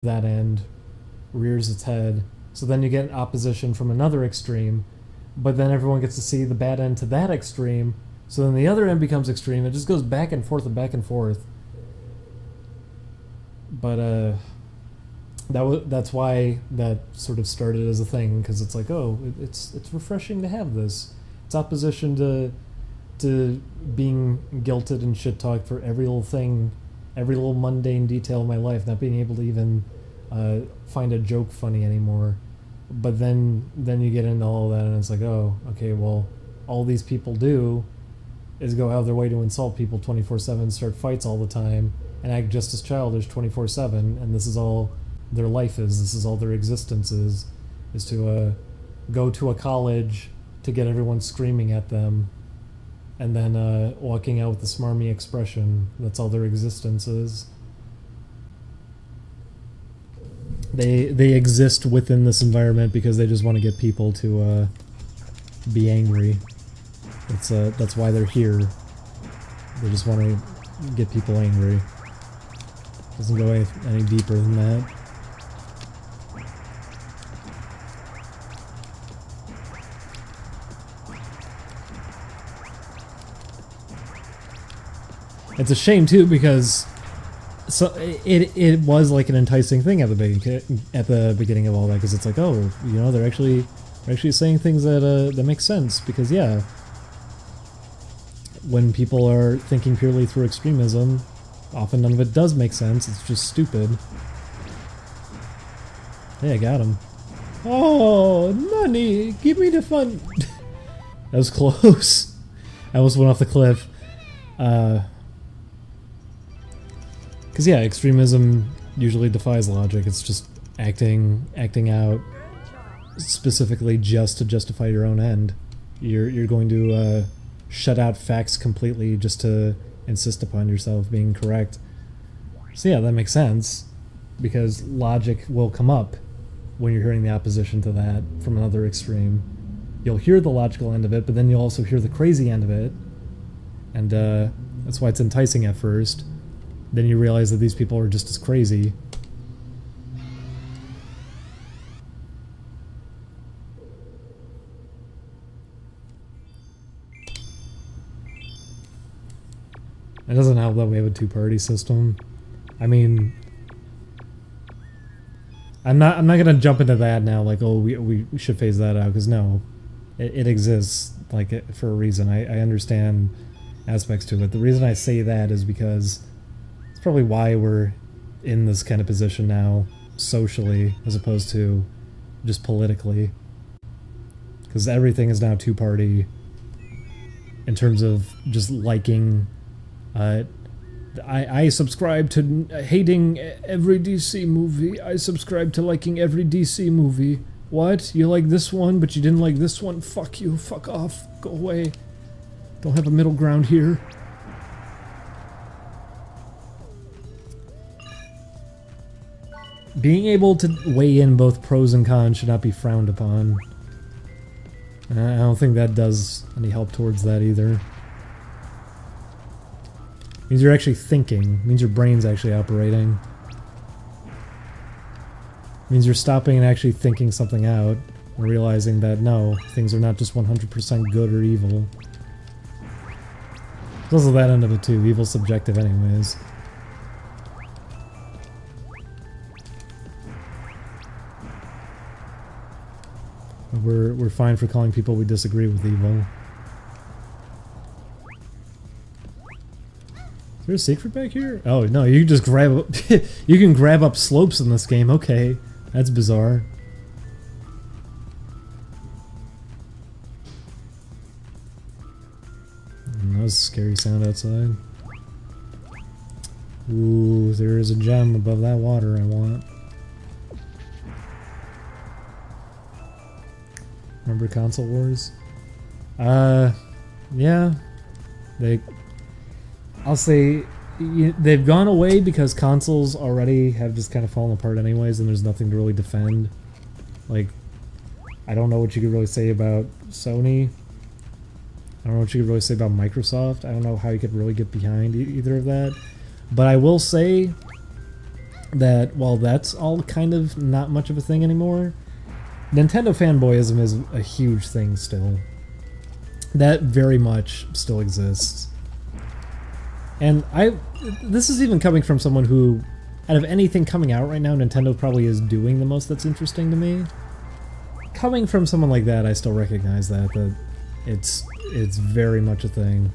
that end rears its head. So then you get opposition from another extreme, but then everyone gets to see the bad end to that extreme. So then the other end becomes extreme. It just goes back and forth and back and forth. But that's why that sort of started as a thing, because it's like, oh, it's refreshing to have this. It's opposition to being guilted and shit talked for every little thing, every little mundane detail of my life, not being able to even find a joke funny anymore. But then you get into all that, and it's like, oh, okay, well, all these people do is go out of their way to insult people 24/7, start fights all the time, and act just as childish 24/7, and this is all their life is. This is all their existence is to go to a college to get everyone screaming at them, and then walking out with a smarmy expression. That's all their existence is. They exist within this environment because they just want to get people to be angry. That's why they're here. They just want to get people angry. Doesn't go any deeper than that. It's a shame too, because it was like an enticing thing at the beginning of all that, because it's like, oh, you know, they're actually saying things that make sense, because yeah, when people are thinking purely through extremism, often none of it does make sense. It's just stupid. Hey, I got him. Oh, money! Give me the fun. That was close. I almost went off the cliff. Because yeah, extremism usually defies logic. It's just acting out specifically just to justify your own end. You're going to shut out facts completely just to insist upon yourself being correct. So yeah, that makes sense, because logic will come up when you're hearing the opposition to that from another extreme. You'll hear the logical end of it, but then you'll also hear the crazy end of it, and that's why it's enticing at first. Then you realize that these people are just as crazy. It doesn't help that we have a two-party system. I mean, I'm not gonna jump into that now, like, oh, we should phase that out, because no, it exists, like, for a reason. I understand aspects to it. The reason I say that is because it's probably why we're in this kind of position now, socially, as opposed to just politically. Because everything is now two-party in terms of just liking. I subscribe to hating every DC movie. I subscribe to liking every DC movie. What? You like this one, but you didn't like this one? Fuck you. Fuck off. Go away. Don't have a middle ground here. Being able to weigh in both pros and cons should not be frowned upon. I don't think that does any help towards that either. It means you're actually thinking. It means your brain's actually operating. It means you're stopping and actually thinking something out, and realizing that no, things are not just 100% good or evil. There's also that end of it too. Evil's subjective anyways. We're fine for calling people we disagree with evil. Is there a secret back here? Oh no, you can just grab up you can grab up slopes in this game. Okay, that's bizarre. That was a scary sound outside. Ooh, there is a gem above that water I want. Remember Console Wars? Yeah. I'll say they've gone away because consoles already have just kind of fallen apart anyways, and there's nothing to really defend. Like, I don't know what you could really say about Sony. I don't know what you could really say about Microsoft. I don't know how you could really get behind either of that. But I will say that while that's all kind of not much of a thing anymore, Nintendo fanboyism is a huge thing still. That very much still exists. And this is even coming from someone who, out of anything coming out right now, Nintendo probably is doing the most that's interesting to me. Coming from someone like that, I still recognize that it's very much a thing.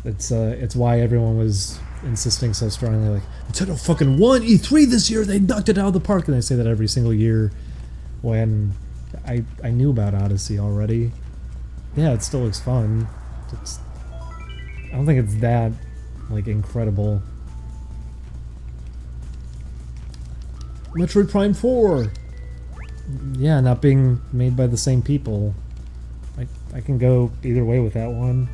It's why everyone was insisting so strongly, like, Nintendo fucking won E3 this year, they knocked it out of the park, and they say that every single year when I knew about Odyssey already. Yeah, it still looks fun. I don't think it's that, like, incredible. Metroid Prime 4! Yeah, not being made by the same people. I can go either way with that one.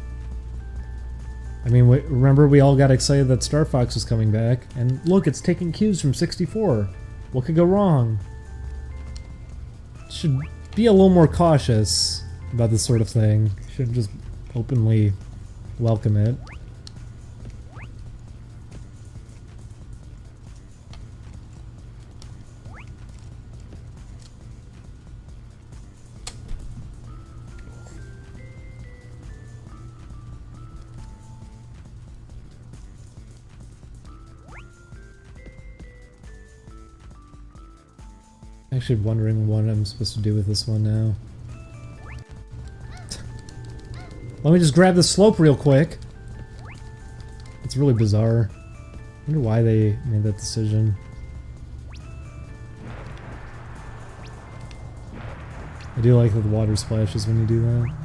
I mean, remember we all got excited that Star Fox was coming back, and look, it's taking cues from 64. What could go wrong? Should be a little more cautious about this sort of thing. Shouldn't just openly welcome it. Actually wondering what I'm supposed to do with this one now. Let me just grab the slope real quick. It's really bizarre. I wonder why they made that decision. I do like that the water splashes when you do that.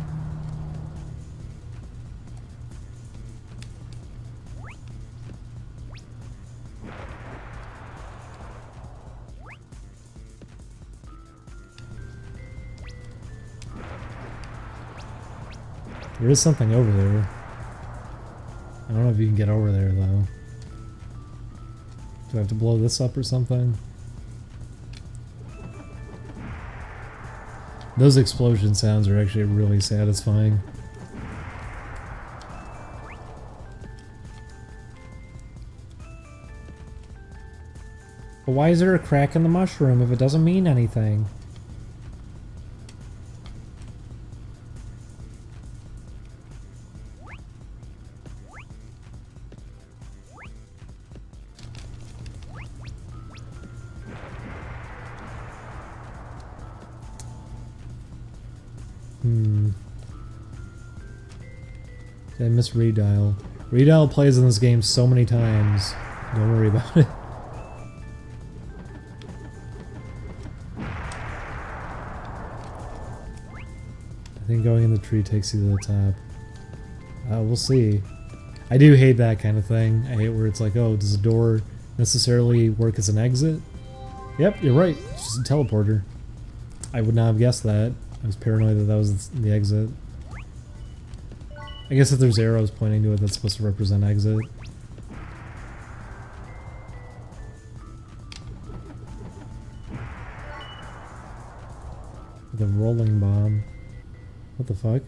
There is something over there. I don't know if you can get over there, though. Do I have to blow this up or something? Those explosion sounds are actually really satisfying. But why is there a crack in the mushroom if it doesn't mean anything? I miss Redial. Redial plays in this game so many times. Don't worry about it. I think going in the tree takes you to the top. We'll see. I do hate that kind of thing. I hate where it's like, oh, does a door necessarily work as an exit? Yep, you're right. It's just a teleporter. I would not have guessed that. I was paranoid that that was the exit. I guess if there's arrows pointing to it, that's supposed to represent exit. The rolling bomb. What the fuck?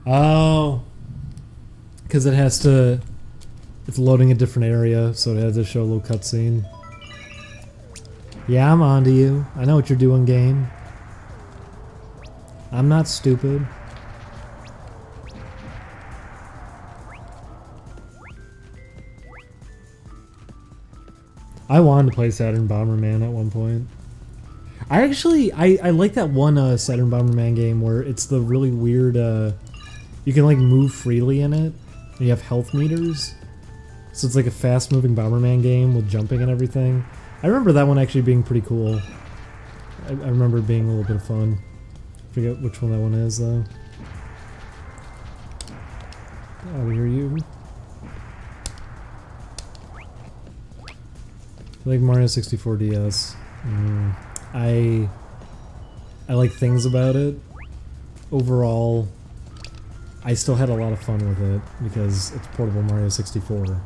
Oh! Because it has to... It's loading a different area, so it has to show a little cutscene. Yeah, I'm onto you. I know what you're doing, game. I'm not stupid. I wanted to play Saturn Bomberman at one point. I like that one Saturn Bomberman game where it's the really weird, you can like move freely in it, and you have health meters. So it's like a fast moving Bomberman game with jumping and everything. I remember that one actually being pretty cool. I remember it being a little bit of fun. I forget which one that one is though. Oh, hear you. I like Mario 64 DS. I like things about it. Overall, I still had a lot of fun with it because it's portable Mario 64.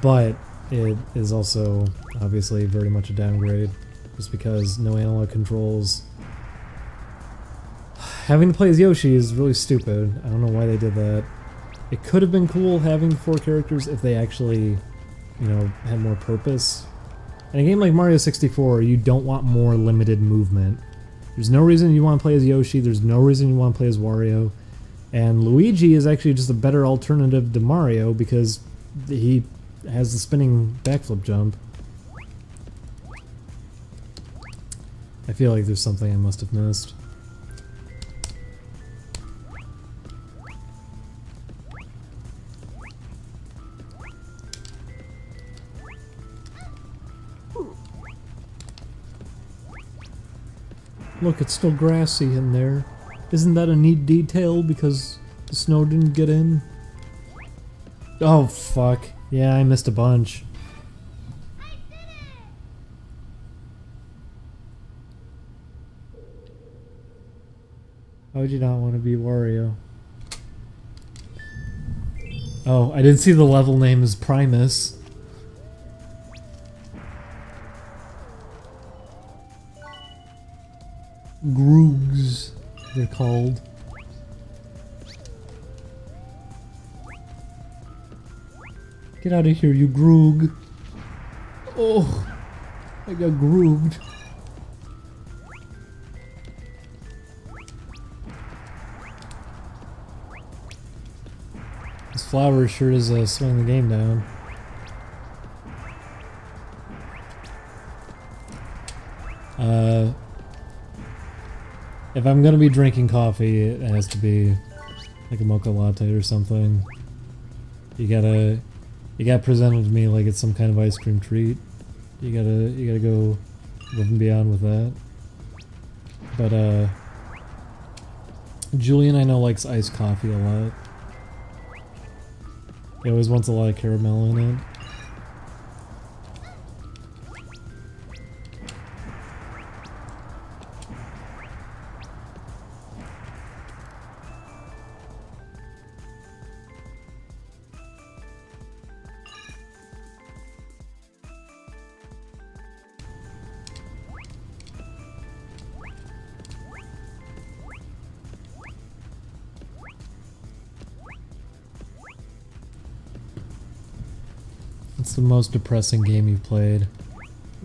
But it is also obviously very much a downgrade just because no analog controls. Having to play as Yoshi is really stupid. I don't know why they did that. It could have been cool having 4 characters if they actually, you know, had more purpose. In a game like Mario 64, you don't want more limited movement. There's no reason you want to play as Yoshi, there's no reason you want to play as Wario. And Luigi is actually just a better alternative to Mario because he has the spinning backflip jump. I feel like there's something I must have missed. Look, it's still grassy in there. Isn't that a neat detail because the snow didn't get in? Oh, fuck. Yeah, I missed a bunch. How would you not want to be Wario? Oh, I didn't see the level name as Primus. Groogs, they're called. Get out of here, you Groog. Oh, I got grooged. This flower sure is slowing the game down. If I'm gonna be drinking coffee, it has to be like a mocha latte or something. You gotta present it to me like it's some kind of ice cream treat. You gotta go above and beyond with that. But Julian, I know, likes iced coffee a lot. He always wants a lot of caramel in it. What's the most depressing game you've played?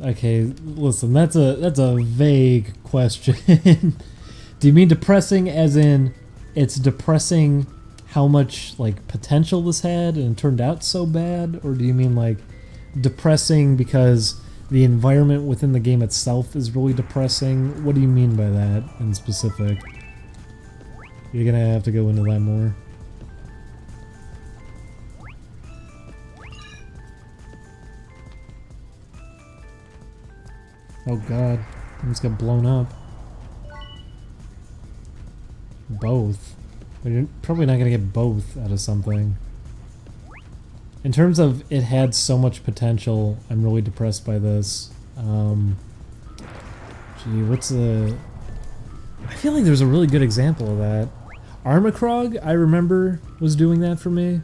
Okay, listen, that's a vague question. Do you mean depressing as in it's depressing how much like potential this had and it turned out so bad, or do you mean like depressing because the environment within the game itself is really depressing? What do you mean by that in specific? You're gonna have to go into that more. Oh god, I just got blown up. Both. But you're probably not gonna get both out of something. In terms of it had so much potential, I'm really depressed by this. Gee, what's the... I feel like there's a really good example of that. Armacrog, I remember, was doing that for me.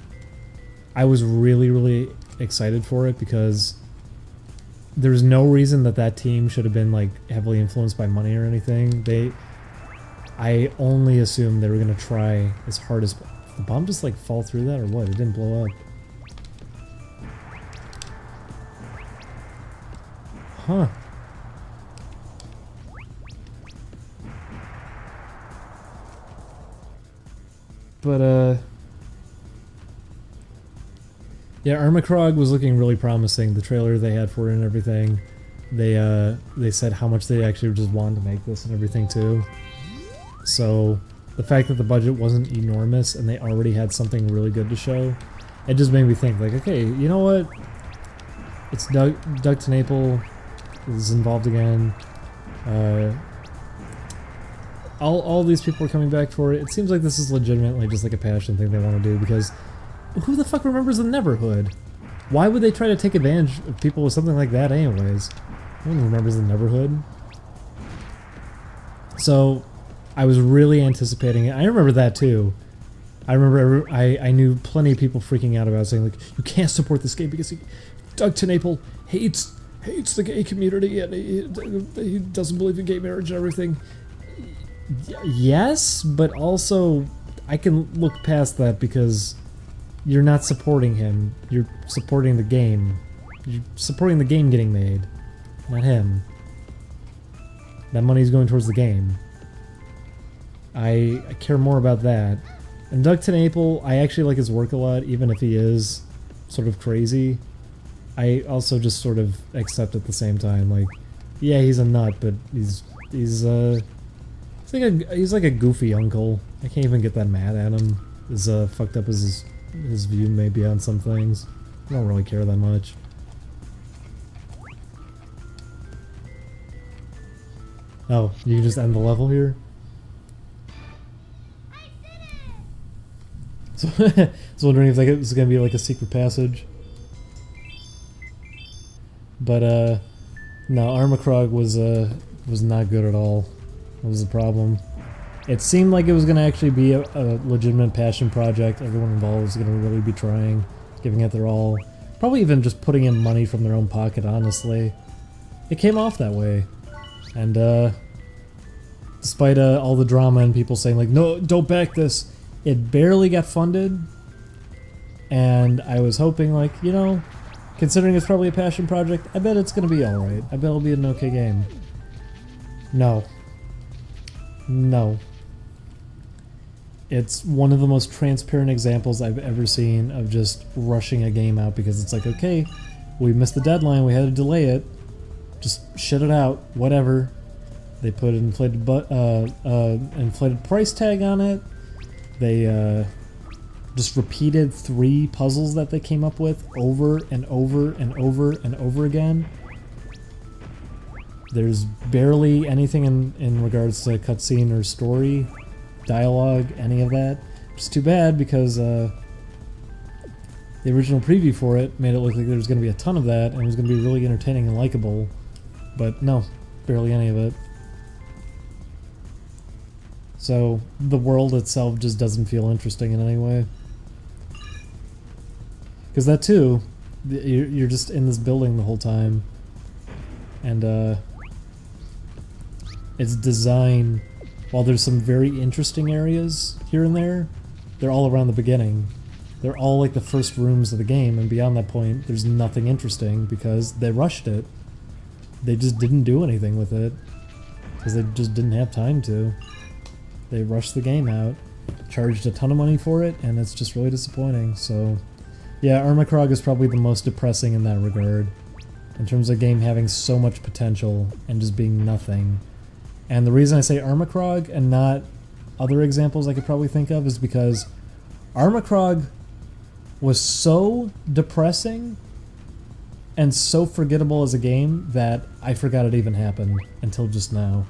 I was really excited for it because there's no reason that team should have been like heavily influenced by money or anything. I only assumed they were gonna try as hard as... Did the bomb just like fall through that or what? It didn't blow up. Huh. But yeah, Armacrog was looking really promising. The trailer they had for it and everything. They said how much they actually just wanted to make this and everything too. So the fact that the budget wasn't enormous and they already had something really good to show, it just made me think like, okay, you know what? It's Doug TenNapel is involved again. All these people are coming back for it. It seems like this is legitimately just like a passion thing they want to do because who the fuck remembers the Neverhood? Why would they try to take advantage of people with something like that anyways? No one remembers the Neverhood. So I was really anticipating it. I remember that too. I remember I knew plenty of people freaking out about it, saying like, you can't support this game because Doug TenNapel hates the gay community and he doesn't believe in gay marriage and everything. Yes, but also I can look past that because you're not supporting him. You're supporting the game. You're supporting the game getting made, not him. That money's going towards the game. I care more about that. And Duckton Apple, I actually like his work a lot, even if he is sort of crazy. I also just sort of accept at the same time, like, yeah, he's a nut, but he's like a goofy uncle. I can't even get that mad at him. As fucked up as his view may be on some things. I don't really care that much. Oh, you can just end the level here? So, I was wondering if it was gonna be like a secret passage. But no, Armacrog was not good at all. That was the problem. It seemed like it was gonna actually be a legitimate passion project. Everyone involved was gonna really be trying, giving it their all. Probably even just putting in money from their own pocket, honestly. It came off that way. And despite all the drama and people saying like, no, don't back this, it barely got funded. And I was hoping like, you know, considering it's probably a passion project, I bet it's gonna be alright. I bet it'll be an okay game. No. No. It's one of the most transparent examples I've ever seen of just rushing a game out because it's like, okay, we missed the deadline, we had to delay it. Just shit it out, whatever. They put an inflated price tag on it. They just repeated 3 puzzles that they came up with over and over and over and over again. There's barely anything in regards to cutscene or story, dialogue, any of that. Just too bad because the original preview for it made it look like there was going to be a ton of that and it was going to be really entertaining and likable. But no, barely any of it. So the world itself just doesn't feel interesting in any way. Because that too, you're just in this building the whole time. And its design, while there's some very interesting areas here and there, they're all around the beginning. They're all like the first rooms of the game, and beyond that point, there's nothing interesting because they rushed it. They just didn't do anything with it because they just didn't have time to. They rushed the game out, charged a ton of money for it, and it's just really disappointing. So, yeah, Armacrog is probably the most depressing in that regard, in terms of a game having so much potential and just being nothing. And the reason I say Armacrog and not other examples I could probably think of is because Armacrog was so depressing and so forgettable as a game that I forgot it even happened until just now.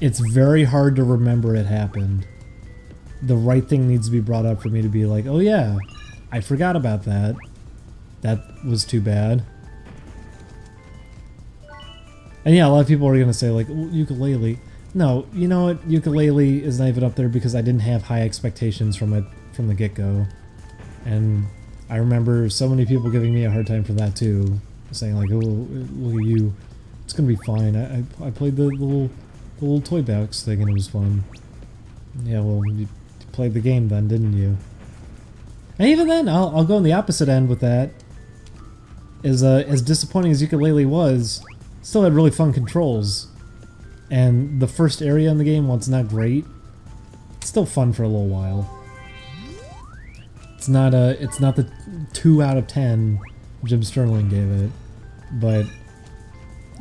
It's very hard to remember it happened. The right thing needs to be brought up for me to be like, oh yeah, I forgot about that. That was too bad. And yeah, a lot of people are going to say like, Yooka-Laylee. No, you know what? Yooka-Laylee is not even up there because I didn't have high expectations from it from the get-go. And I remember so many people giving me a hard time for that too. Saying like, oh, look at you. It's going to be fine. I played the little toy box thing and it was fun. Yeah, well, you played the game then, didn't you? And even then, I'll go on the opposite end with that. As disappointing as Yooka-Laylee was, still had really fun controls. And the first area in the game, while it's not great, it's still fun for a little while. It's not the 2 out of 10 Jim Sterling gave it, but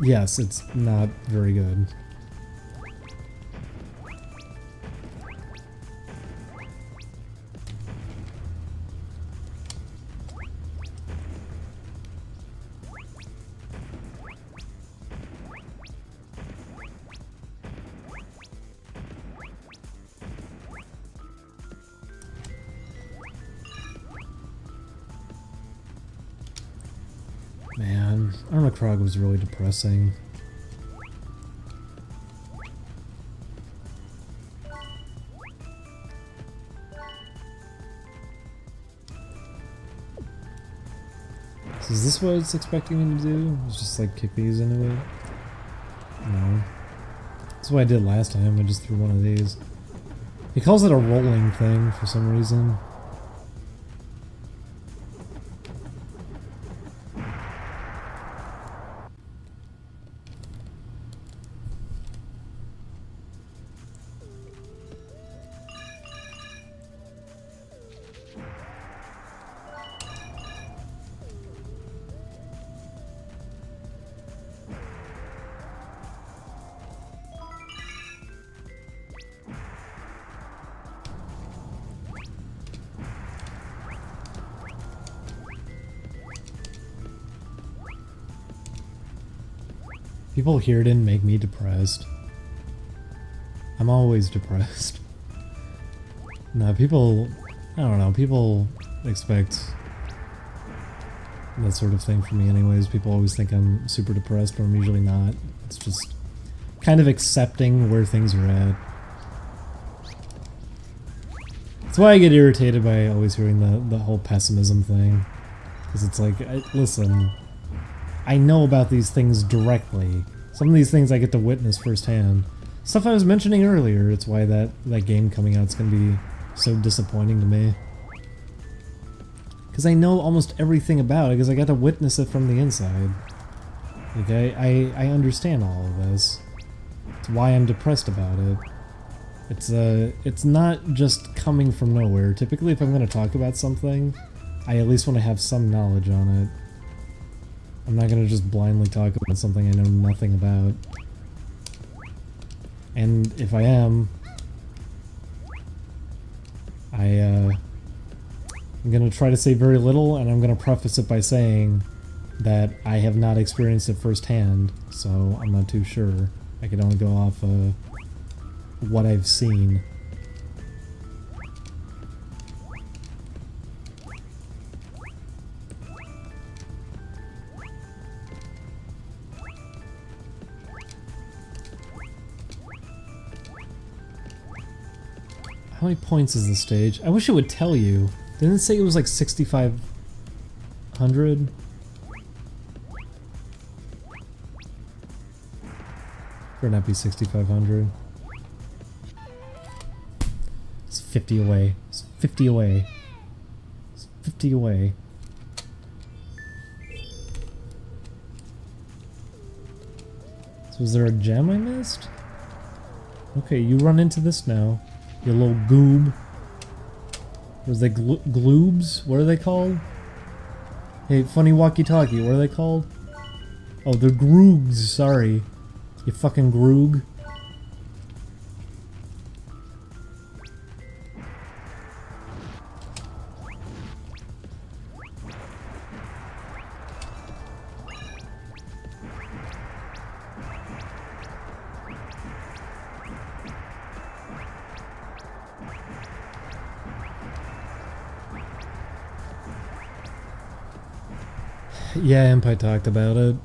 yes, it's not very good. Man, Armacrog was really depressing. So is this what it's expecting me to do? It's just like kick these into it? No. That's what I did last time, I just threw one of these. He calls it a rolling thing for some reason. People here didn't make me depressed. I'm always depressed. No, people... I don't know, people expect that sort of thing from me anyways. People always think I'm super depressed, but I'm usually not. It's just kind of accepting where things are at. That's why I get irritated by always hearing the whole pessimism thing. Because it's like, listen... I know about these things directly. Some of these things I get to witness firsthand. Stuff I was mentioning earlier, it's why that game coming out is going to be so disappointing to me. Because I know almost everything about it, because I got to witness it from the inside. Okay, I understand all of this. It's why I'm depressed about it. It's not just coming from nowhere. Typically, if I'm going to talk about something, I at least want to have some knowledge on it. I'm not gonna just blindly talk about something I know nothing about. And if I am, I'm gonna try to say very little, and I'm gonna preface it by saying that I have not experienced it firsthand, so I'm not too sure. I can only go off what I've seen. How many points is the stage? I wish it would tell you. Didn't it say it was like 6,500? Better not be 6,500. It's 50 away. It's 50 away. It's 50 away. So is there a gem I missed? Okay, you run into this now. You little goob. Was they gloobs? What are they called? Hey, funny walkie-talkie, what are they called? Oh, they're groogs, sorry. You fucking groog. Yeah, Empai talked about it.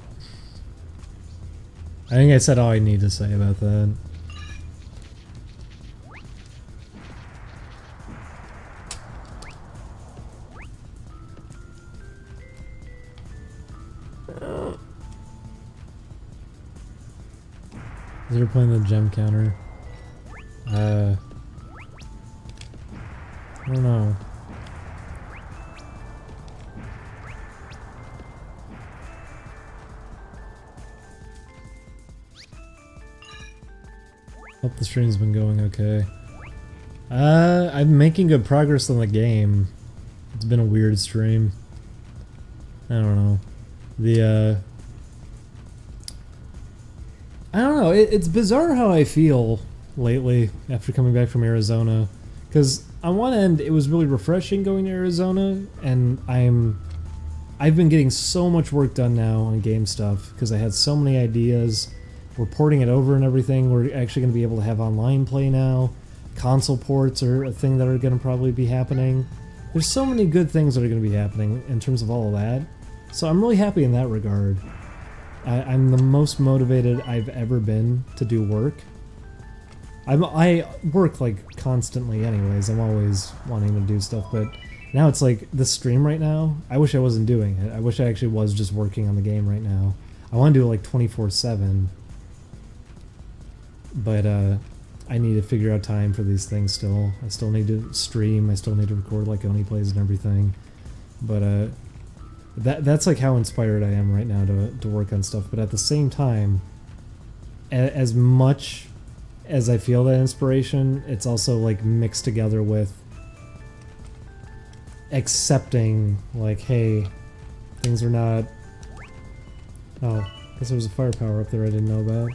I think I said all I need to say about that. Is there playing the gem counter? I don't know. Hope the stream's been going okay. I'm making good progress on the game. It's been a weird stream. I don't know. I don't know, it's bizarre how I feel lately after coming back from Arizona. Because on one end, it was really refreshing going to Arizona, and I've been getting so much work done now on game stuff, because I had so many ideas. We're porting it over and everything. We're actually going to be able to have online play now. Console ports are a thing that are going to probably be happening. There's so many good things that are going to be happening in terms of all of that. So I'm really happy in that regard. I'm the most motivated I've ever been to do work. I work like constantly anyways. I'm always wanting to do stuff, but now it's like this stream right now, I wish I wasn't doing it. I wish I actually was just working on the game right now. I want to do it like 24/7. But I need to figure out time for these things still. I still need to stream, I still need to record like Oni plays and everything. But that's like how inspired I am right now to work on stuff. But at the same time, as much as I feel that inspiration, it's also like mixed together with accepting like, hey, things are not... Oh, I guess there was a firepower up there I didn't know about.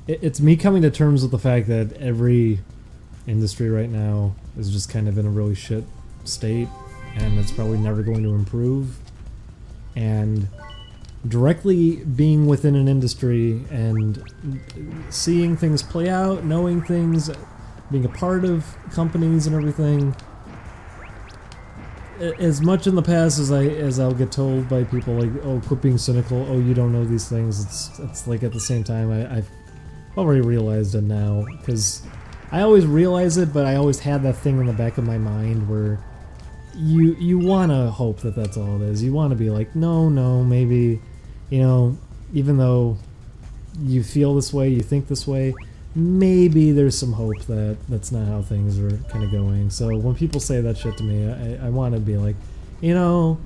It's me coming to terms with the fact that every industry right now is just kind of in a really shit state, and it's probably never going to improve. And directly being within an industry and seeing things play out, knowing things, being a part of companies and everything, as much in the past as I'll get told by people like, oh, quit being cynical, oh, you don't know these things, it's like at the same time I've already realized it now, because I always realize it, but I always had that thing in the back of my mind where you want to hope that that's all it is. You want to be like, no, maybe, you know, even though you feel this way, you think this way, maybe there's some hope that that's not how things are kind of going. So when people say that shit to me, I want to be like, you know,